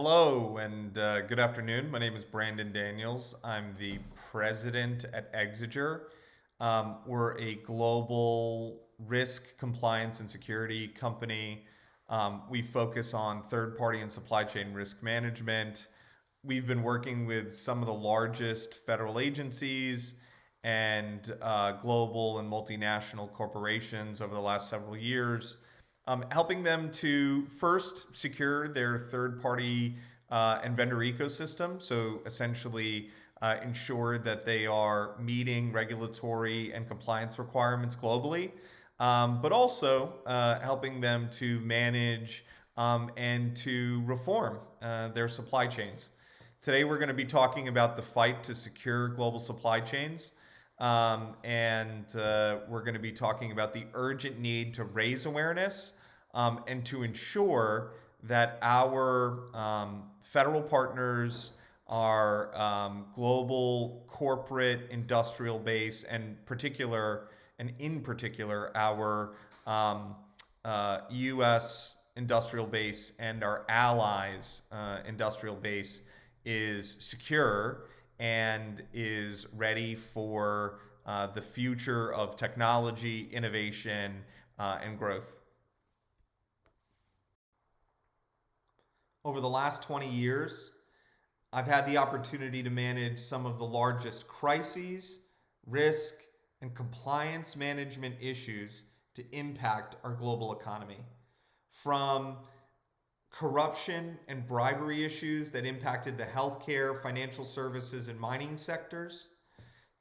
Hello and good afternoon. My name is Brandon Daniels. I'm the president at Exiger. We're a global risk, compliance, and security company. We focus on third party and supply chain risk management. We've been working with some of the largest federal agencies and global and multinational corporations over the last several years, helping them to first secure their third party and vendor ecosystem. So essentially, ensure that they are meeting regulatory and compliance requirements globally, but also helping them to manage and to reform their supply chains. Today, we're going to be talking about the fight to secure global supply chains. And we're going to be talking about the urgent need to raise awareness and to ensure that our federal partners, our global corporate industrial base, and in particular, our U.S. industrial base and our allies' industrial base is secure and is ready for the future of technology, innovation, and growth. Over the last 20 years, I've had the opportunity to manage some of the largest crises, risk, and compliance management issues to impact our global economy. From corruption and bribery issues that impacted the healthcare, financial services, and mining sectors,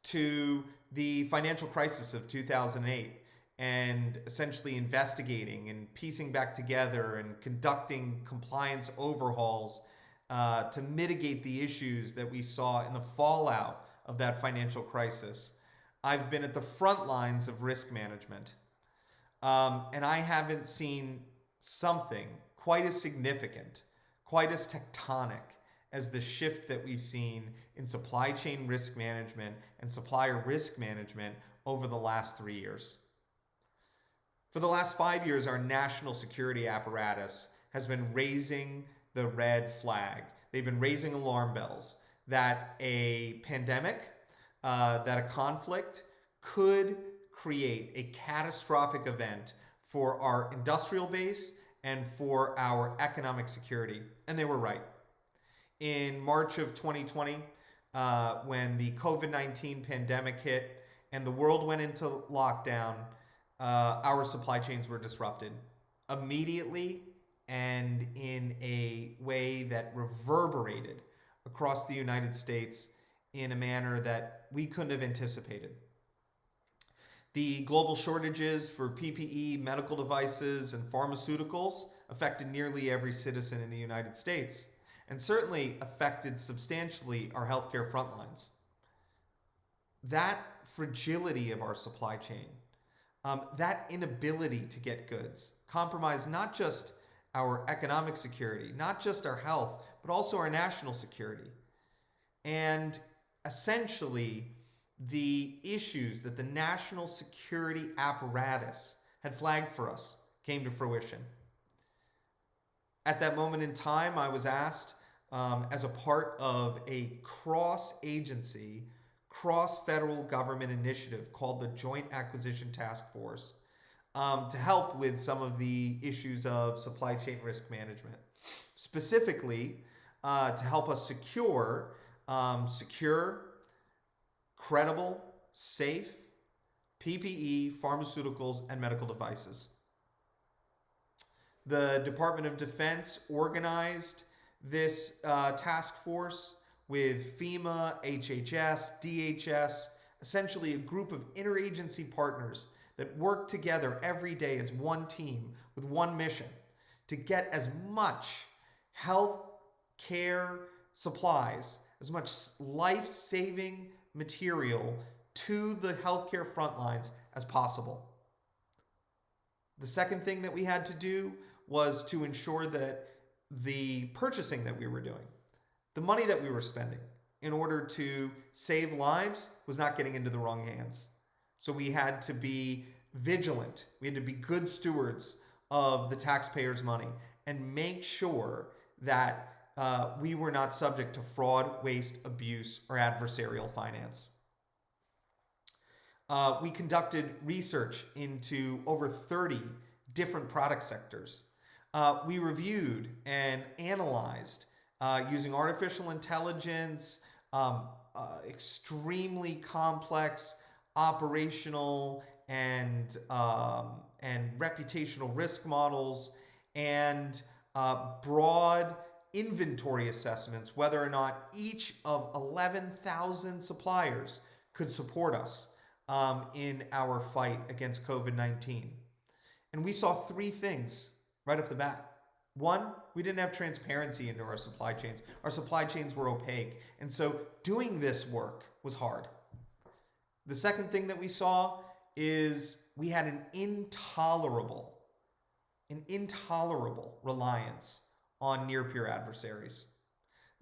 to the financial crisis of 2008 and essentially investigating and piecing back together and conducting compliance overhauls to mitigate the issues that we saw in the fallout of that financial crisis. I've been at the front lines of risk management, and I haven't seen something quite as significant, quite as tectonic as the shift that we've seen in supply chain risk management and supplier risk management over the last 3 years. For the last 5 years, our national security apparatus has been raising the red flag. They've been raising alarm bells that a pandemic, that a conflict could create a catastrophic event for our industrial base and for our economic security. And they were right. In March of 2020, when the COVID-19 pandemic hit and the world went into lockdown, our supply chains were disrupted immediately and in a way that reverberated across the United States in a manner that we couldn't have anticipated. The global shortages for PPE, medical devices, and pharmaceuticals affected nearly every citizen in the United States and certainly affected substantially our healthcare front lines. That fragility of our supply chain, that inability to get goods, compromised not just our economic security, not just our health, but also our national security. And essentially, the issues that the national security apparatus had flagged for us came to fruition. At that moment in time, I was asked, as a part of a cross-agency, cross-federal government initiative called the Joint Acquisition Task Force, to help with some of the issues of supply chain risk management. Specifically, to help us secure, credible, safe PPE, pharmaceuticals, and medical devices. The Department of Defense organized this task force with FEMA, HHS, DHS, essentially a group of interagency partners that work together every day as one team with one mission to get as much health care supplies, as much life-saving material to the healthcare front lines as possible. The second thing that we had to do was to ensure that the purchasing that we were doing, the money that we were spending in order to save lives, was not getting into the wrong hands. So we had to be vigilant. We had to be good stewards of the taxpayers' money and make sure that we were not subject to fraud, waste, abuse, or adversarial finance. We conducted research into over 30 different product sectors. We reviewed and analyzed using artificial intelligence, extremely complex operational and reputational risk models, and broad inventory assessments, whether or not each of 11,000 suppliers could support us in our fight against COVID-19. And we saw three things right off the bat. One, we didn't have transparency into our supply chains. Our supply chains were opaque. And so doing this work was hard. The second thing that we saw is we had an intolerable reliance on near-peer adversaries.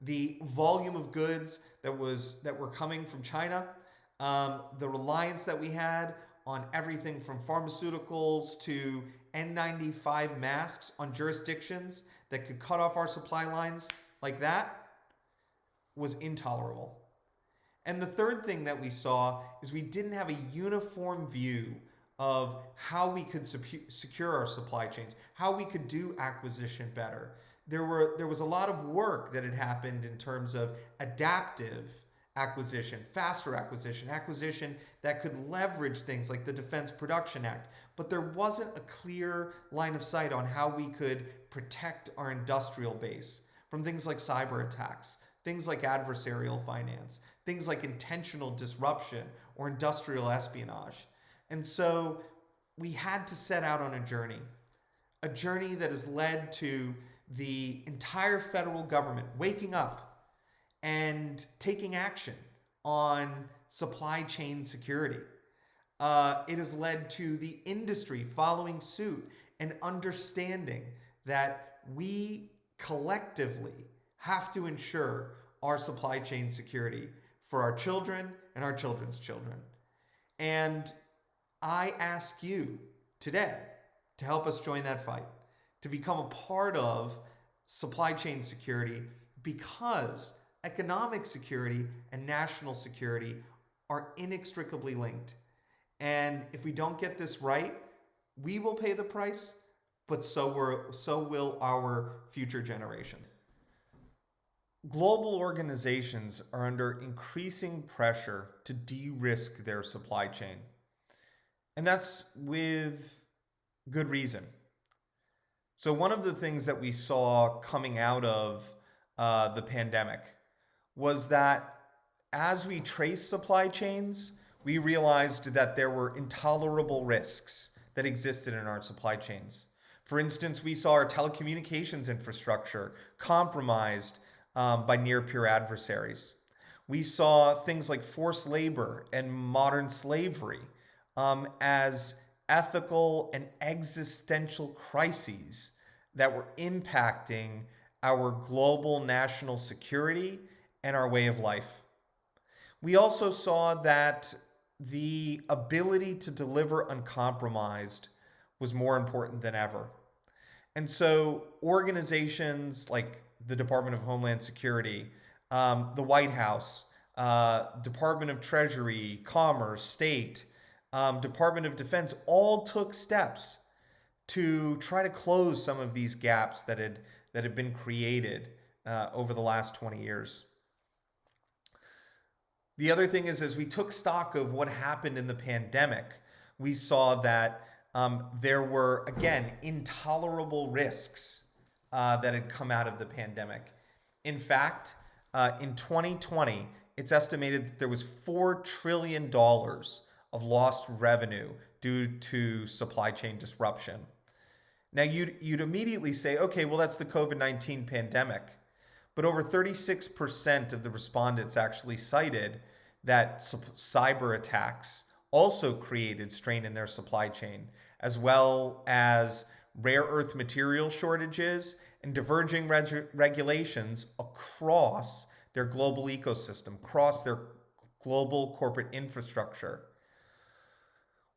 The volume of goods that were coming from China, the reliance that we had on everything from pharmaceuticals to N95 masks on jurisdictions that could cut off our supply lines like that was intolerable. And the third thing that we saw is we didn't have a uniform view of how we could secure our supply chains, how we could do acquisition better. There was a lot of work that had happened in terms of adaptive acquisition, faster acquisition that could leverage things like the Defense Production Act. But there wasn't a clear line of sight on how we could protect our industrial base from things like cyber attacks, things like adversarial finance, things like intentional disruption or industrial espionage. And so we had to set out on a journey that has led to the entire federal government waking up and taking action on supply chain security. It has led to the industry following suit and understanding that we collectively have to ensure our supply chain security for our children and our children's children. And I ask you today to help us join that fight, to become a part of supply chain security, because economic security and national security are inextricably linked. And if we don't get this right, we will pay the price, but so will our future generation. Global organizations are under increasing pressure to de-risk their supply chain. And that's with good reason. So one of the things that we saw coming out of the pandemic was that as we traced supply chains, we realized that there were intolerable risks that existed in our supply chains. For instance, we saw our telecommunications infrastructure compromised by near-peer adversaries. We saw things like forced labor and modern slavery as ethical and existential crises that were impacting our global national security and our way of life. We also saw that the ability to deliver uncompromised was more important than ever. And so organizations like the Department of Homeland Security, the White House, Department of Treasury, Commerce, State, Department of Defense all took steps to try to close some of these gaps that had been created over the last 20 years. The other thing is, as we took stock of what happened in the pandemic, we saw that there were, again, intolerable risks that had come out of the pandemic. In fact, in 2020, it's estimated that there was $4 trillion of lost revenue due to supply chain disruption. Now, you'd immediately say, okay, well, that's the COVID-19 pandemic. But over 36% of the respondents actually cited that cyber attacks also created strain in their supply chain, as well as rare earth material shortages and diverging regulations across their global ecosystem, across their global corporate infrastructure.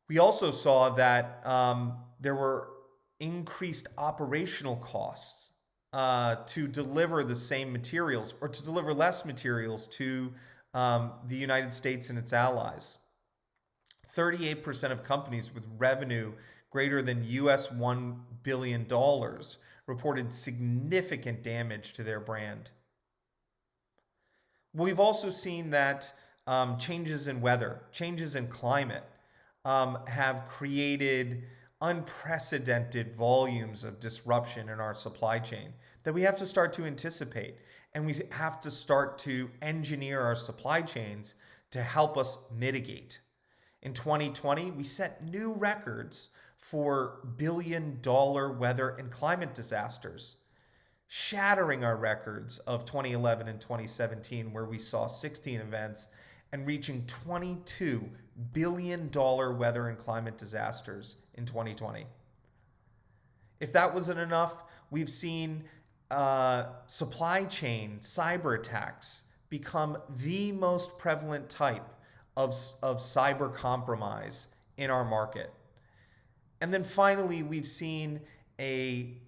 We also saw that there were increased operational costs to deliver the same materials or to deliver less materials to the United States and its allies. 38% of companies with revenue greater than US $1 billion reported significant damage to their brand. We've also seen that changes in weather, changes in climate have created unprecedented volumes of disruption in our supply chain that we have to start to anticipate. And we have to start to engineer our supply chains to help us mitigate. In 2020, we set new records for billion-dollar weather and climate disasters, shattering our records of 2011 and 2017, where we saw 16 events, and reaching $22 billion weather and climate disasters in 2020. If that wasn't enough, we've seen supply chain cyber attacks become the most prevalent type of cyber compromise in our market. And then finally, we've seen an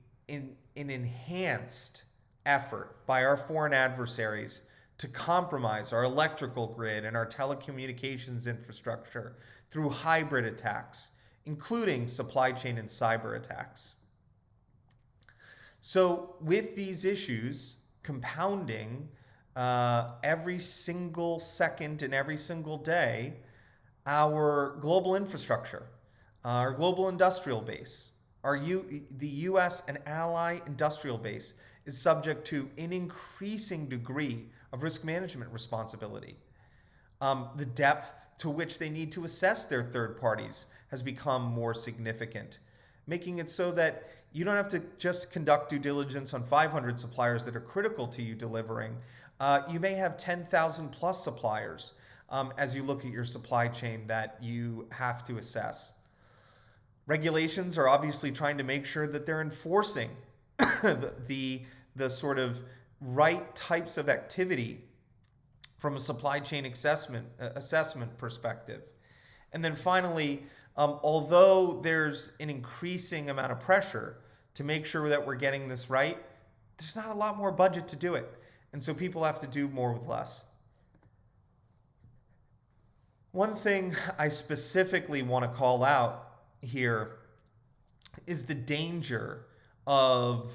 enhanced effort by our foreign adversaries to compromise our electrical grid and our telecommunications infrastructure through hybrid attacks, including supply chain and cyber attacks. So with these issues compounding every single second and every single day, our global infrastructure, our global industrial base, the U.S. and ally industrial base is subject to an increasing degree of risk management responsibility. The depth to which they need to assess their third parties has become more significant, making it so that you don't have to just conduct due diligence on 500 suppliers that are critical to you delivering. You may have 10,000 plus suppliers as you look at your supply chain that you have to assess. Regulations are obviously trying to make sure that they're enforcing the sort of right types of activity from a supply chain assessment perspective. And then finally, although there's an increasing amount of pressure to make sure that we're getting this right, there's not a lot more budget to do it. And so people have to do more with less. One thing I specifically want to call out here is the danger of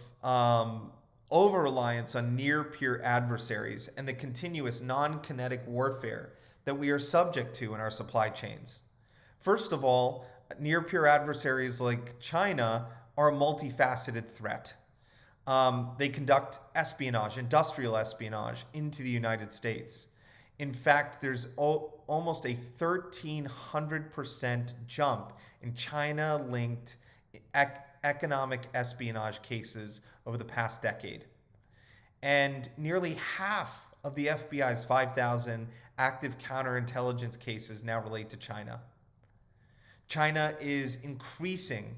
over-reliance on near-peer adversaries and the continuous non-kinetic warfare that we are subject to in our supply chains. First of all, near-peer adversaries like China are a multifaceted threat. They conduct espionage, industrial espionage, into the United States. In fact, there's almost a 1,300% jump in China-linked economic espionage cases over the past decade. And nearly half of the FBI's 5,000 active counterintelligence cases now relate to China. China is increasing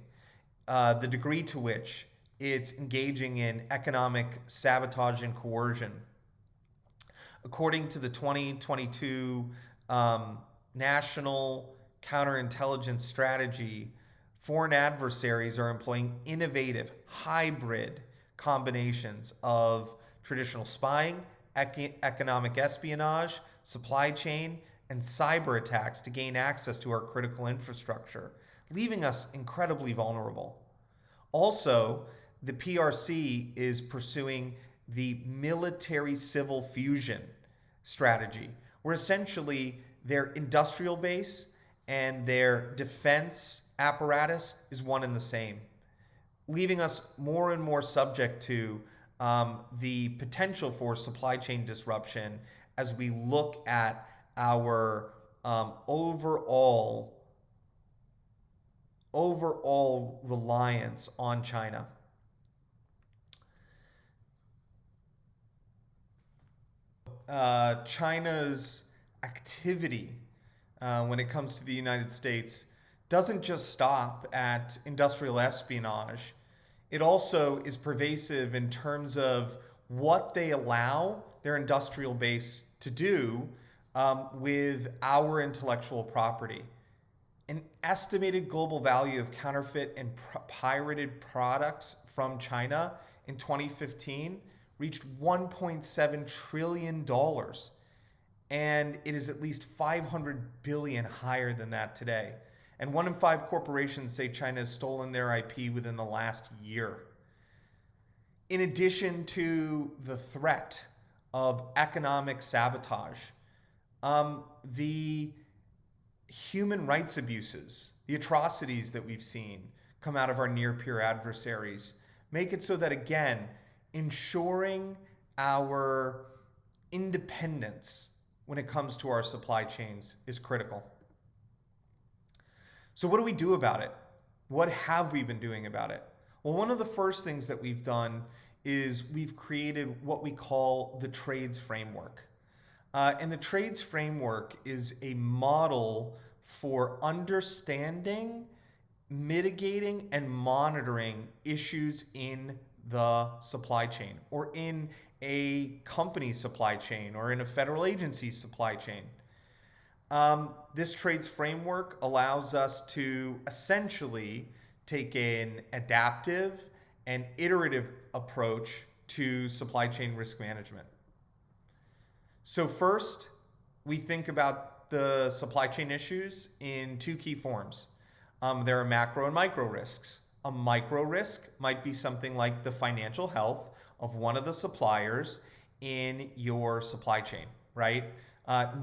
the degree to which it's engaging in economic sabotage and coercion. According to the 2022 National Counterintelligence Strategy, foreign adversaries are employing innovative hybrid combinations of traditional spying, economic espionage, supply chain, and cyber attacks to gain access to our critical infrastructure, leaving us incredibly vulnerable. Also, the PRC is pursuing the military-civil fusion strategy, where essentially their industrial base and their defense apparatus is one and the same, leaving us more and more subject to the potential for supply chain disruption as we look at our overall reliance on China. China's activity when it comes to the United States doesn't just stop at industrial espionage. It also is pervasive in terms of what they allow their industrial base to do with our intellectual property. An estimated global value of counterfeit and pirated products from China in 2015 reached $1.7 trillion. And it is at least 500 billion higher than that today. And 1 in 5 corporations say China has stolen their IP within the last year. In addition to the threat of economic sabotage, the human rights abuses, the atrocities that we've seen come out of our near-peer adversaries make it so that, again, ensuring our independence when it comes to our supply chains is critical. So what do we do about it? What have we been doing about it? Well, one of the first things that we've done is we've created what we call the trades framework. And the trades framework is a model for understanding, mitigating, and monitoring issues in the supply chain, or in a company's supply chain, or in a federal agency's supply chain. This trades framework allows us to essentially take an adaptive and iterative approach to supply chain risk management. So first, we think about the supply chain issues in 2 key forms. There are macro and micro risks. A micro risk might be something like the financial health of one of the suppliers in your supply chain, right?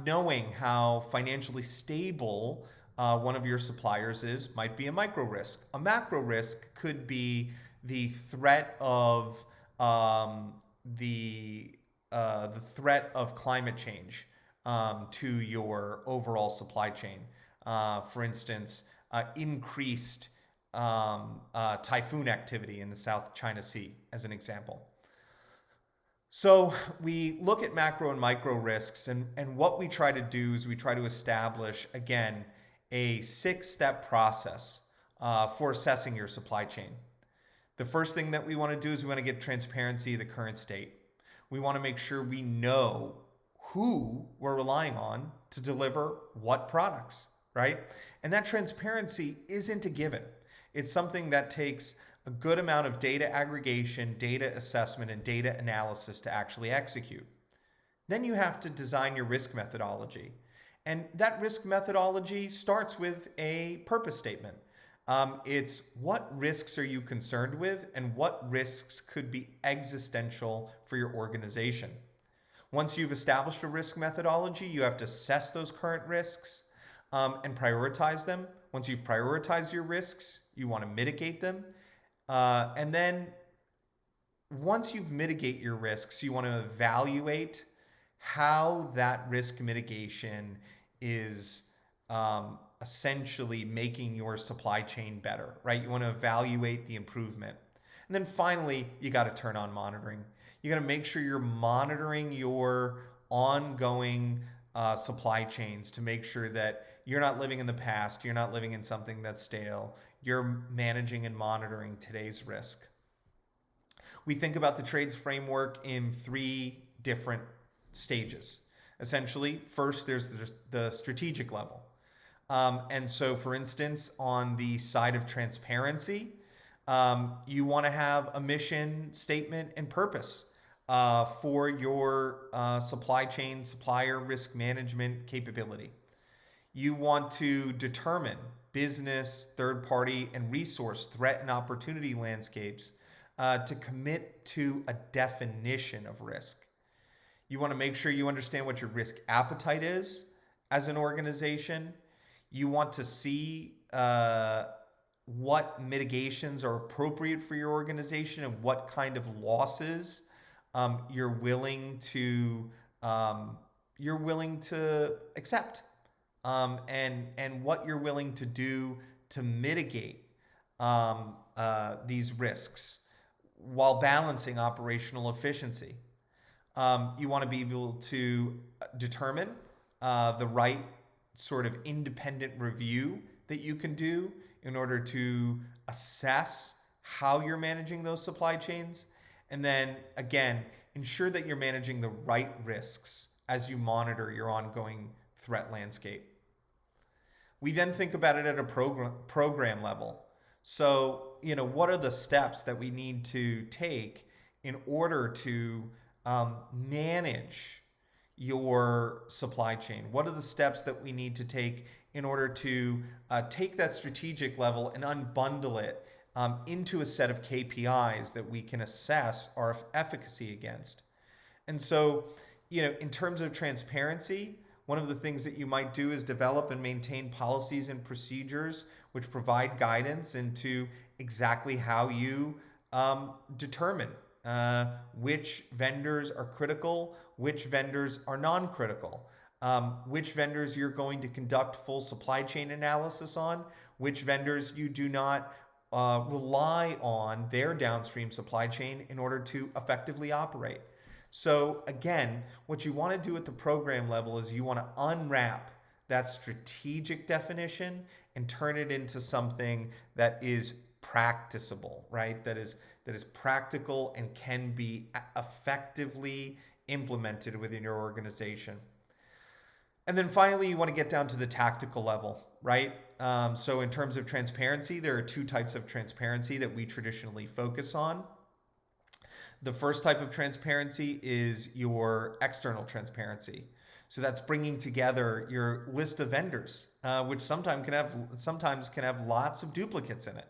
Knowing how financially stable one of your suppliers is might be a micro risk. A macro risk could be the threat of the threat of climate change to your overall supply chain. For instance, increased typhoon activity in the South China Sea, as an example. So we look at macro and micro risks, and what we try to do is we try to establish, again, a 6-step process for assessing your supply chain. The first thing that we want to do is we want to get transparency of the current state. We want to make sure we know who we're relying on to deliver what products, right? And that transparency isn't a given. It's something that takes a good amount of data aggregation, data assessment, and data analysis to actually execute. Then you have to design your risk methodology. And that risk methodology starts with a purpose statement. It's what risks are you concerned with, and what risks could be existential for your organization. Once you've established a risk methodology, you have to assess those current risks and prioritize them. Once you've prioritized your risks, you want to mitigate them. And then once you've mitigated your risks, you want to evaluate how that risk mitigation is essentially making your supply chain better, right? You want to evaluate the improvement. And then finally, you got to turn on monitoring. You got to make sure you're monitoring your ongoing supply chains to make sure that you're not living in the past, you're not living in something that's stale, you're managing and monitoring today's risk. We think about the trades framework in 3 different stages. Essentially, first there's the strategic level. And so, for instance, on the side of transparency, you want to have a mission statement and purpose for your supply chain, supplier risk management capability. You want to determine business, third-party, and resource threat and opportunity landscapes to commit to a definition of risk. You want to make sure you understand what your risk appetite is as an organization. You want to see what mitigations are appropriate for your organization and what kind of losses you're willing to accept, and what you're willing to do to mitigate these risks while balancing operational efficiency. You want to be able to determine the right sort of independent review that you can do in order to assess how you're managing those supply chains. And then again, ensure that you're managing the right risks as you monitor your ongoing threat landscape. We then think about it at a program level. So, what are the steps that we need to take in order to manage your supply chain? What are the steps that we need to take in order to take that strategic level and unbundle it into a set of KPIs that we can assess our efficacy against? And so, in terms of transparency, one of the things that you might do is develop and maintain policies and procedures which provide guidance into exactly how you determine which vendors are critical, which vendors are non-critical, which vendors you're going to conduct full supply chain analysis on, which vendors you do not rely on their downstream supply chain in order to effectively operate. So again, what you want to do at the program level is you want to unwrap that strategic definition and turn it into something that is practicable, right? That is practical and can be effectively implemented within your organization. And then finally, you want to get down to the tactical level, right? So in terms of transparency, there are two types of transparency that we traditionally focus on. The first type of transparency is your external transparency. So that's bringing together your list of vendors, which sometimes can have lots of duplicates in it.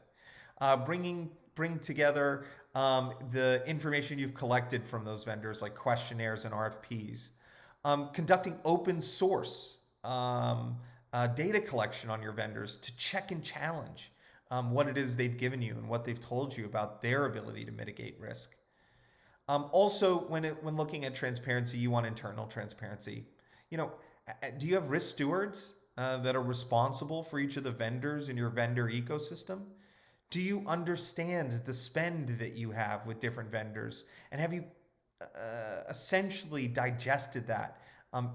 Bring together the information you've collected from those vendors, like questionnaires and RFPs. Conducting open source data collection on your vendors to check and challenge what it is they've given you and what they've told you about their ability to mitigate risk. Also, when looking at transparency, you want internal transparency. Do you have risk stewards that are responsible for each of the vendors in your vendor ecosystem? Do you understand the spend that you have with different vendors? And have you essentially digested that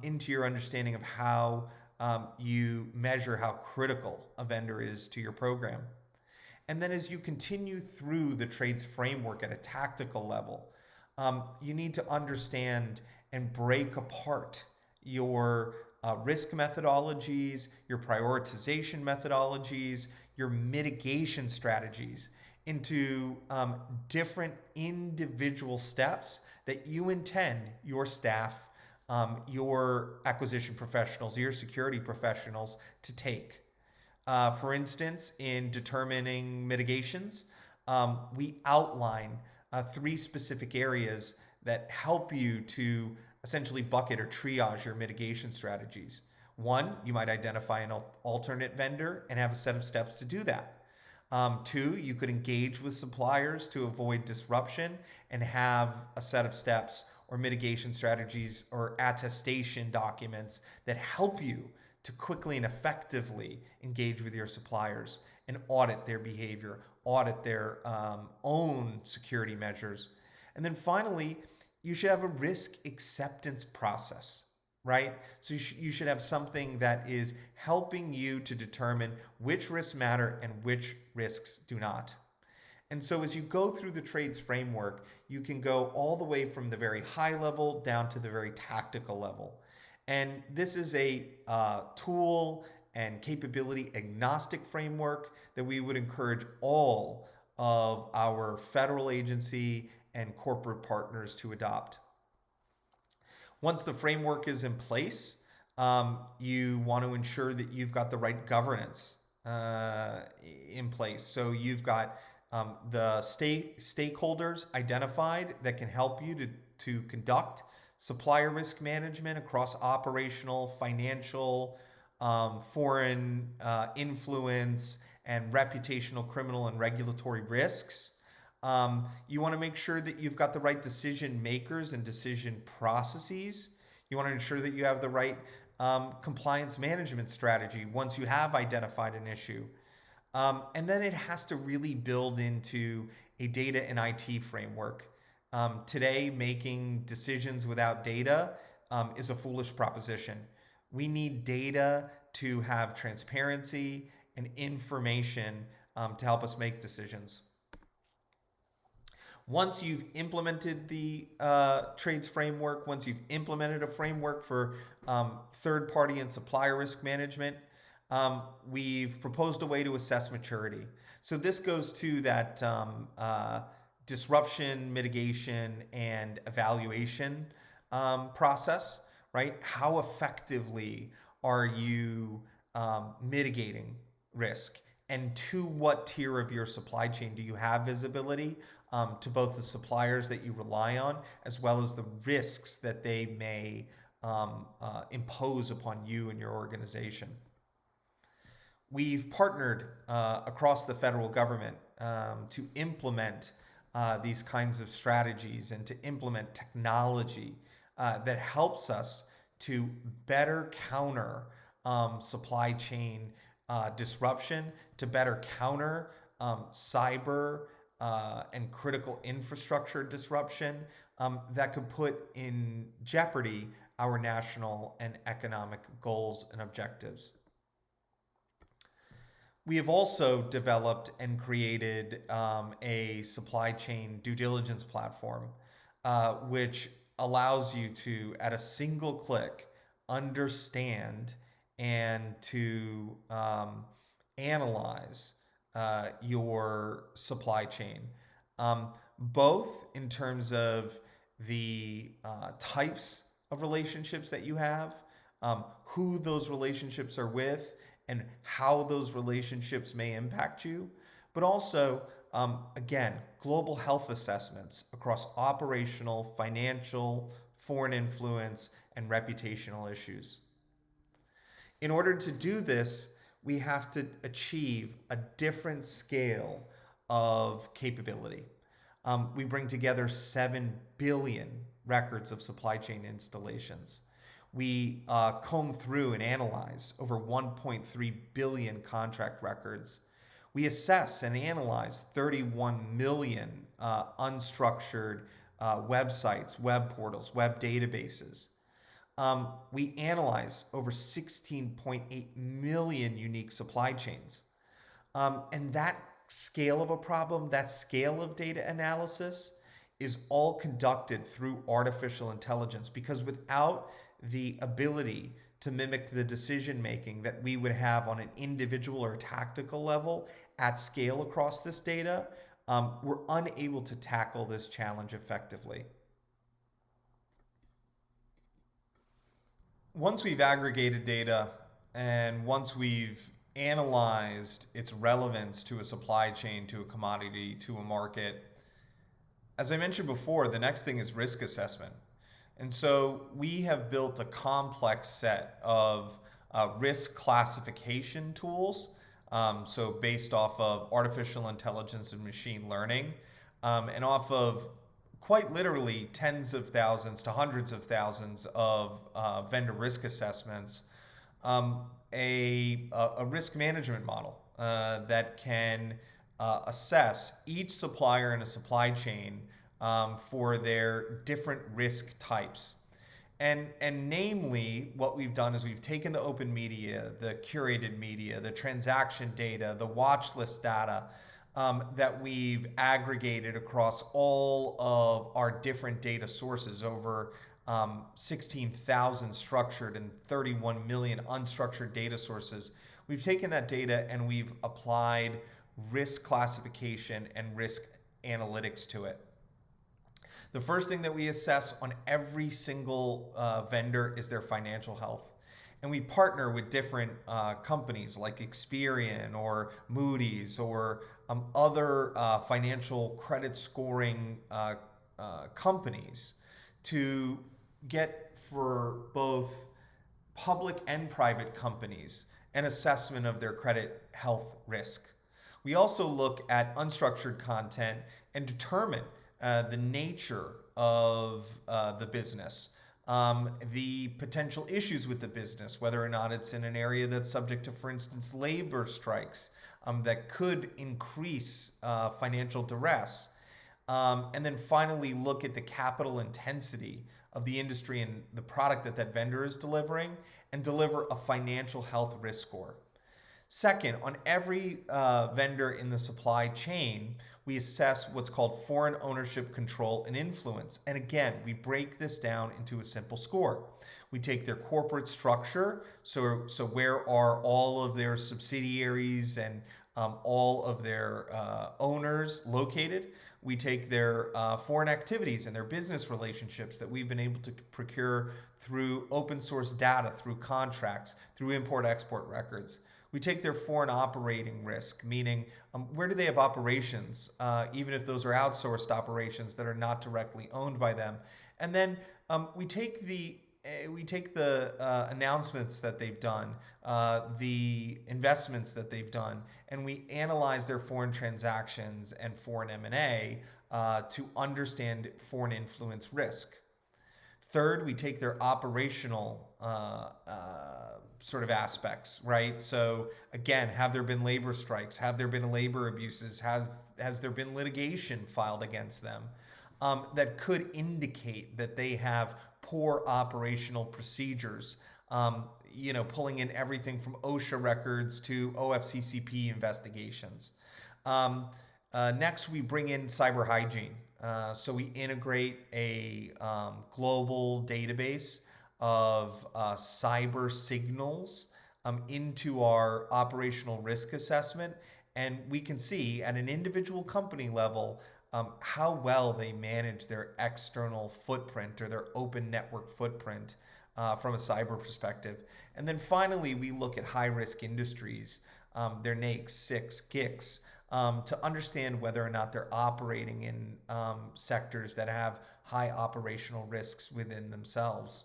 into your understanding of how you measure how critical a vendor is to your program? And then as you continue through the trades framework at a tactical level, you need to understand and break apart your risk methodologies, your prioritization methodologies, your mitigation strategies into different individual steps that you intend your staff, your acquisition professionals, your security professionals to take. For instance, in determining mitigations, we outline 3 specific areas that help you to essentially bucket or triage your mitigation strategies. 1, you might identify an alternate vendor and have a set of steps to do that. 2, you could engage with suppliers to avoid disruption and have a set of steps or mitigation strategies or attestation documents that help you to quickly and effectively engage with your suppliers and audit their behavior, audit their own security measures. And then finally, you should have a risk acceptance process, right? So you should have something that is helping you to determine which risks matter and which risks do not. And so as you go through the trades framework, you can go all the way from the very high level down to the very tactical level. And this is a tool and capability agnostic framework that we would encourage all of our federal agency and corporate partners to adopt. Once the framework is in place, you want to ensure that you've got the right governance in place. So you've got the stakeholders identified that can help you to conduct supplier risk management across operational, financial, foreign influence, and reputational, criminal, and regulatory risks. You want to make sure that you've got the right decision makers and decision processes. You want to ensure that you have the right compliance management strategy once you have identified an issue. And then it has to really build into a data and IT framework. Today, making decisions without data is a foolish proposition. We need data to have transparency and information to help us make decisions. Once you've implemented the trades framework, once you've implemented a framework for third-party and supplier risk management, we've proposed a way to assess maturity. So this goes to that disruption mitigation and evaluation process, right? How effectively are you mitigating risk? And to what tier of your supply chain do you have visibility to both the suppliers that you rely on, as well as the risks that they may impose upon you and your organization? We've partnered across the federal government to implement these kinds of strategies and to implement technology that helps us to better counter supply chain disruption, to better counter cyber and critical infrastructure disruption that could put in jeopardy our national and economic goals and objectives. We have also developed and created a supply chain due diligence platform, which allows you to, at a single click, understand and to analyze your supply chain, both in terms of the types of relationships that you have, who those relationships are with, and how those relationships may impact you, but also, again, global health assessments across operational, financial, foreign influence, and reputational issues. In order to do this, we have to achieve a different scale of capability. We bring together 7 billion records of supply chain installations. We comb through and analyze over 1.3 billion contract records. We assess and analyze 31 million unstructured websites, web portals, web databases. We analyze over 16.8 million unique supply chains. And that scale of a problem, that scale of data analysis is all conducted through artificial intelligence, because without the ability to mimic the decision making that we would have on an individual or tactical level at scale across this data, we're unable to tackle this challenge effectively. Once we've aggregated data and once we've analyzed its relevance to a supply chain, to a commodity, to a market, as I mentioned before, the next thing is risk assessment. And so we have built a complex set of risk classification tools, so based off of artificial intelligence and machine learning, and off of quite literally tens of thousands to hundreds of thousands of vendor risk assessments, a risk management model that can assess each supplier in a supply chain for their different risk types. And namely, what we've done is we've taken the open media, the curated media, the transaction data, the watch list data that we've aggregated across all of our different data sources, over 16,000 structured and 31 million unstructured data sources. We've taken that data and we've applied risk classification and risk analytics to it. The first thing that we assess on every single vendor is their financial health. And we partner with different companies like Experian or Moody's or other financial credit scoring companies to get, for both public and private companies, an assessment of their credit health risk. We also look at unstructured content and determine the nature of the business, the potential issues with the business, whether or not it's in an area that's subject to, for instance, labor strikes that could increase financial duress. And then finally look at the capital intensity of the industry and the product that that vendor is delivering, and deliver a financial health risk score. Second, on every vendor in the supply chain, we assess what's called foreign ownership, control, and influence. And again, we break this down into a simple score. We take their corporate structure, so where are all of their subsidiaries and all of their owners located. We take their foreign activities and their business relationships that we've been able to procure through open source data, through contracts, through import-export records. We take their foreign operating risk, meaning where do they have operations, even if those are outsourced operations that are not directly owned by them. And then we take the announcements that they've done, the investments that they've done, and we analyze their foreign transactions and foreign M&A to understand foreign influence risk. Third, we take their operational sort of aspects, right? So again, have there been labor strikes? Have there been labor abuses? Has there been litigation filed against them that could indicate that they have poor operational procedures? Pulling in everything from OSHA records to OFCCP investigations. Next, we bring in cyber hygiene. So we integrate a global database of cyber signals into our operational risk assessment. And we can see at an individual company level how well they manage their external footprint or their open network footprint from a cyber perspective. And then finally, we look at high-risk industries, their NAICS, SICs, GICs, to understand whether or not they're operating in sectors that have high operational risks within themselves.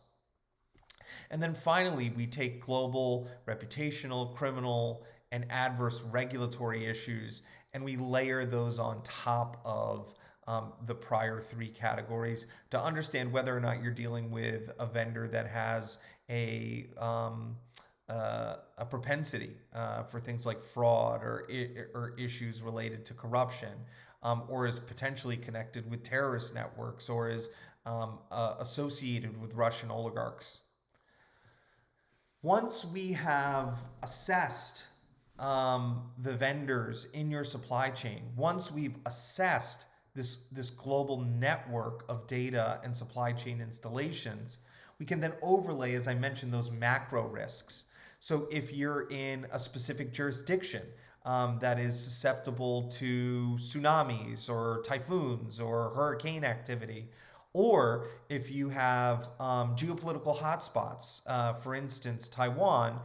And then finally, we take global, reputational, criminal, and adverse regulatory issues, and we layer those on top of the prior three categories to understand whether or not you're dealing with a vendor that has a propensity for things like fraud or issues related to corruption, or is potentially connected with terrorist networks, or is associated with Russian oligarchs. Once we have assessed the vendors in your supply chain, once we've assessed this global network of data and supply chain installations, we can then overlay, as I mentioned, those macro risks. So if you're in a specific jurisdiction that is susceptible to tsunamis or typhoons or hurricane activity, or if you have geopolitical hotspots, for instance, Taiwan,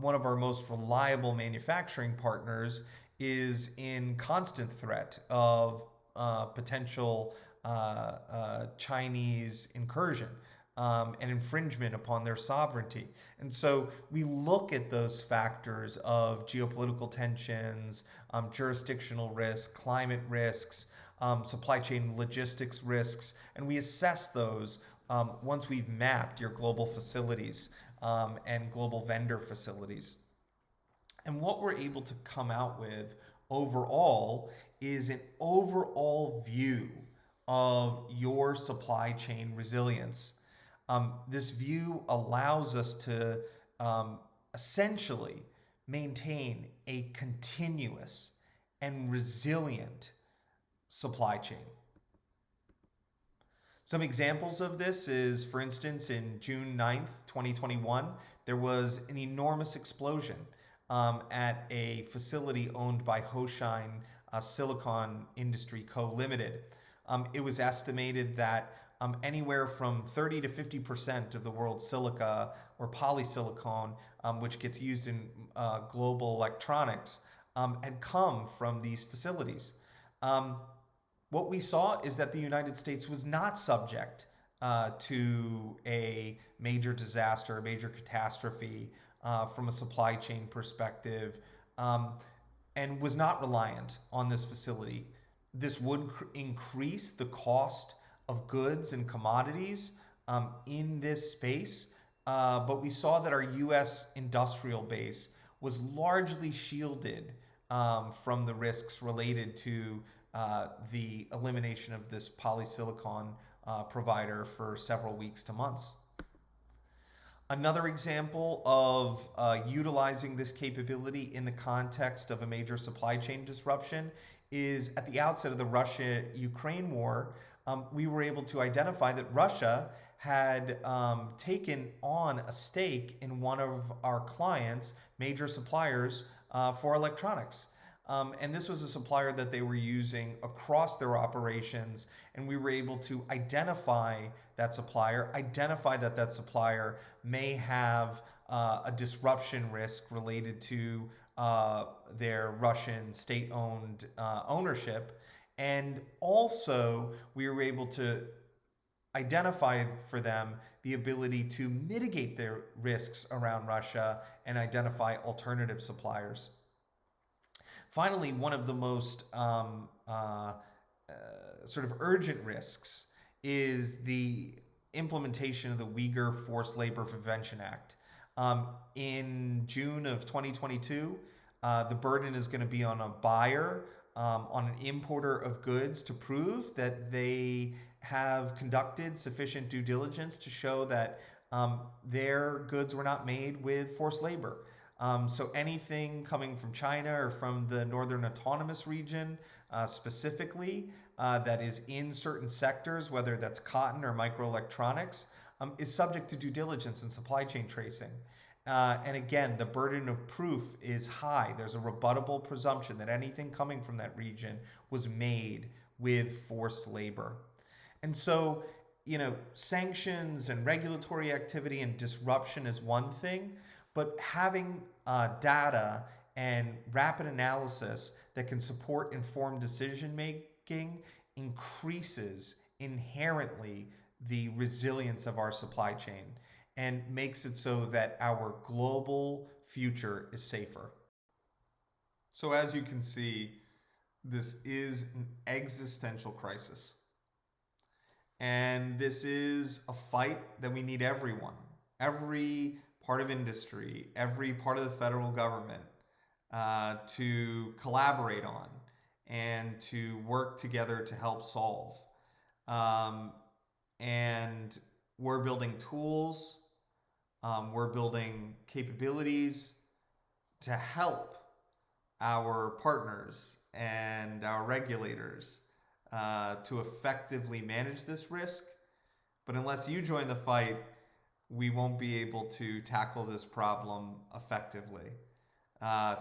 one of our most reliable manufacturing partners, is in constant threat of potential Chinese incursion and infringement upon their sovereignty. And so we look at those factors of geopolitical tensions, jurisdictional risk, climate risks, supply chain logistics risks, and we assess those once we've mapped your global facilities and global vendor facilities. And what we're able to come out with overall is an overall view of your supply chain resilience. This view allows us to essentially maintain a continuous and resilient supply chain. Some examples of this is, for instance, in June 9th, 2021, there was an enormous explosion at a facility owned by Hoshine Silicon Industry Co. Limited. It was estimated that anywhere from 30 to 50% of the world's silica or polysilicon, which gets used in global electronics, had come from these facilities. What we saw is that the United States was not subject to a major disaster, a major catastrophe from a supply chain perspective, and was not reliant on this facility. This would increase the cost of goods and commodities in this space, but we saw that our U.S. industrial base was largely shielded from the risks related to the elimination of this polysilicon provider for several weeks to months. Another example of utilizing this capability in the context of a major supply chain disruption is at the outset of the Russia-Ukraine war, we were able to identify that Russia had taken on a stake in one of our clients' major suppliers for electronics. And this was a supplier that they were using across their operations. And we were able to identify that supplier, identify that that supplier may have a disruption risk related to their Russian state-owned ownership. And also, we were able to identify for them the ability to mitigate their risks around Russia and identify alternative suppliers. Finally, one of the most sort of urgent risks is the implementation of the Uyghur Forced Labor Prevention Act. In June of 2022, the burden is going to be on a buyer, on an importer of goods to prove that they have conducted sufficient due diligence to show that their goods were not made with forced labor. So anything coming from China or from the Northern Autonomous Region specifically that is in certain sectors, whether that's cotton or microelectronics, is subject to due diligence and supply chain tracing. And again, the burden of proof is high. There's a rebuttable presumption that anything coming from that region was made with forced labor. And so, sanctions and regulatory activity and disruption is one thing, but having data and rapid analysis that can support informed decision making increases inherently the resilience of our supply chain and makes it so that our global future is safer. So as you can see, this is an existential crisis. And this is a fight that we need everyone, every part of industry, every part of the federal government to collaborate on and to work together to help solve. And we're building tools, we're building capabilities to help our partners and our regulators to effectively manage this risk. But unless you join the fight, we won't be able to tackle this problem effectively.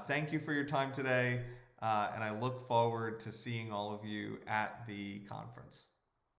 Thank you for your time today, and I look forward to seeing all of you at the conference.